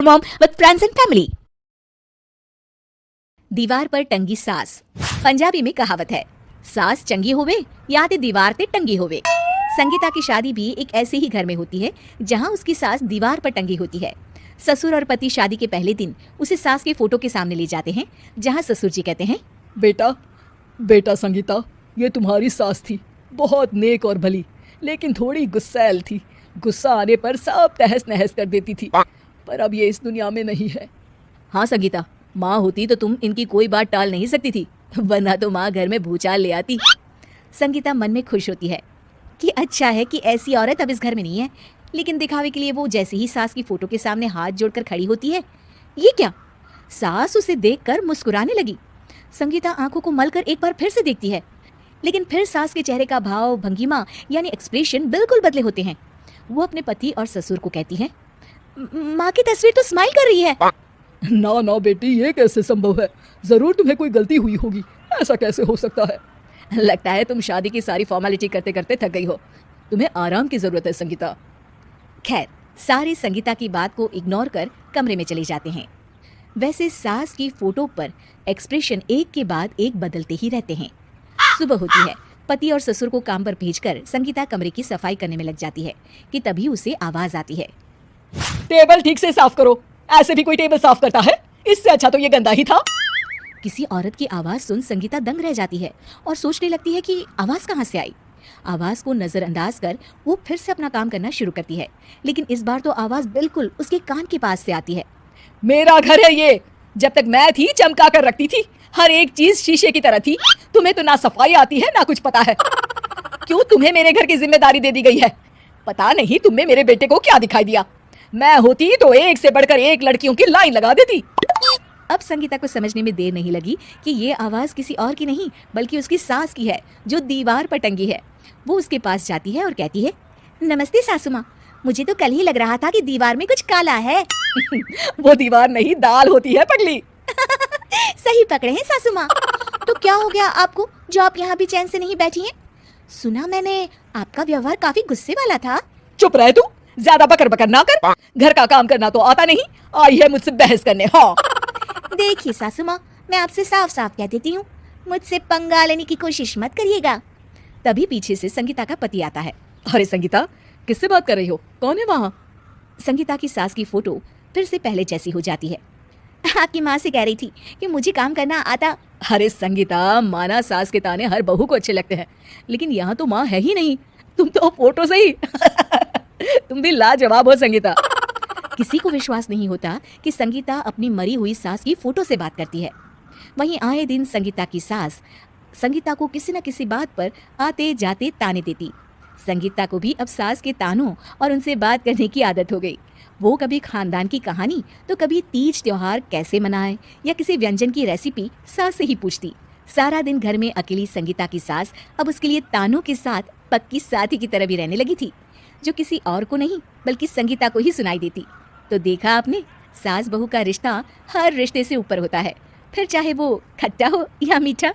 mom with friends and family. दीवार पर टंगी सास। पंजाबी में कहावत है, सास चंगी होवे या ते दीवार ते टंगी होवे। संगीता की शादी भी एक ऐसे ही घर में होती है जहां उसकी सास दीवार पर टंगी होती है। ससुर और पति शादी के पहले दिन उसे सास के फोटो के सामने ले जाते हैं, जहां ससुर जी कहते हैं, बेटा बेटा संगीता, ये तुम्हारी सास थी, बहुत नेक और भली, लेकिन थोड़ी गुस्सैल थी। गुस्सा आने पर सब तहस नहस कर देती थी, पर अब ये इस दुनिया में नहीं है। हाँ संगीता, माँ होती तो तुम इनकी कोई बात टाल नहीं सकती थी, वरना तो माँ घर में भूचाल ले आती। संगीता मन में खुश होती है कि अच्छा है कि ऐसी औरत अब इस घर में नहीं है, लेकिन दिखावे के लिए वो जैसे ही सास की फोटो के सामने हाथ जोड़कर खड़ी होती है, ये क्या? सास उसे देखकर मुस्कुराने लगी। संगीता आंखों को मलकर एक बार फिर से देखती है, लेकिन फिर सास के चेहरे का भाव, भंगिमा यानी एक्सप्रेशन बिल्कुल बदले होते हैं। वो अपने पति और ससुर को कहती है, माँ की तस्वीर तो स्माइल कर रही है। ना ना बेटी, ये कैसे संभव है? जरूर तुम्हें कोई गलती हुई होगी, ऐसा कैसे हो सकता है? लगता है तुम शादी की सारी फॉर्मेलिटी करते करते थक गई हो, तुम्हें आराम की जरूरत है संगीता। खैर, सारे संगीता की बात को इग्नोर कर कमरे में चले जाते हैं। वैसे सास की फोटो पर एक्सप्रेशन एक के बाद एक बदलते ही रहते हैं। सुबह होती है, पति और ससुर को काम पर भेजकर संगीता कमरे की सफाई करने में लग जाती है कि तभी उसे आवाज आती है, टेबल ठीक से साफ करो। ऐसे भी कोई टेबल साफ करता है? इससे अच्छा तो ये गंदा ही था। किसी औरत की आवाज सुन संगीता दंग रह जाती है और सोचने लगती है कि आवाज कहाँ से आई। आवाज को नजरअंदाज कर वो फिर से अपना काम करना शुरू करती है, लेकिन इस बार तो आवाज बिल्कुल उसके कान के पास से आती है। मेरा घर है ये, जब तक मैं थी चमका कर रखती थी, हर एक चीज शीशे की तरह थी। तुम्हें तो ना सफाई आती है ना कुछ पता है। क्यों तुम्हें मेरे घर की जिम्मेदारी दे दी गई है? पता नहीं तुमने मेरे बेटे को क्या दिखाई दिया। मैं होती तो एक से बढ़कर एक लड़कियों की लाइन लगा देती। अब संगीता को समझने में देर नहीं लगी कि ये आवाज किसी और की नहीं बल्कि उसकी सास की है, जो दीवार पर टंगी है। वो उसके पास जाती है और कहती है, नमस्ते सासू माँ, मुझे तो कल ही लग रहा था कि दीवार में कुछ काला है। वो दीवार नहीं, दाल होती है पगली। सही पकड़े हैं सासू माँ। तो क्या हो गया आपको जो आप यहाँ भी चैन से नहीं बैठी हैं? सुना मैंने आपका व्यवहार काफी गुस्से वाला था। चुप रहे तू, ज्यादा बकर बकर ना कर। घर का काम करना तो आता नहीं, आई है मुझसे बहस करने। हाँ देखिए सासू माँ, मैं आपसे साफ साफ कह देती हूँ, मुझसे पंगा लेने की कोशिश मत करिएगा। तभी पीछे से संगीता का पति आता है। अरे संगीता, किससे बात कर रही हो? कौन है वहाँ? संगीता की सास की फोटो फिर से पहले जैसी हो जाती है। आपकी माँ से कह रही थी कि मुझे काम करना आता। अरे संगीता, माना सास के ताने हर बहू को अच्छे लगते हैं, लेकिन यहाँ तो माँ है ही नहीं, तुम तो फोटो से ही। तुम भी लाजवाब हो संगीता। किसी को विश्वास नहीं होता कि संगीता अपनी मरी हुई सास की फोटो से बात करती है। वहीं आए दिन संगीता की सास संगीता को किसी न किसी बात पर आते जाते ताने देती। संगीता को भी अब सास के तानों और उनसे बात करने की आदत हो गई। वो कभी खानदान की कहानी तो कभी तीज त्योहार कैसे मनाए या किसी व्यंजन की रेसिपी सास से ही पूछती। सारा दिन घर में अकेली संगीता की सास अब उसके लिए तानों के साथ पक्की साथी की तरह भी रहने लगी थी, जो किसी और को नहीं बल्कि संगीता को ही सुनाई देती। तो देखा आपने, सास बहू का रिश्ता हर रिश्ते से ऊपर होता है, फिर चाहे वो खट्टा हो या मीठा।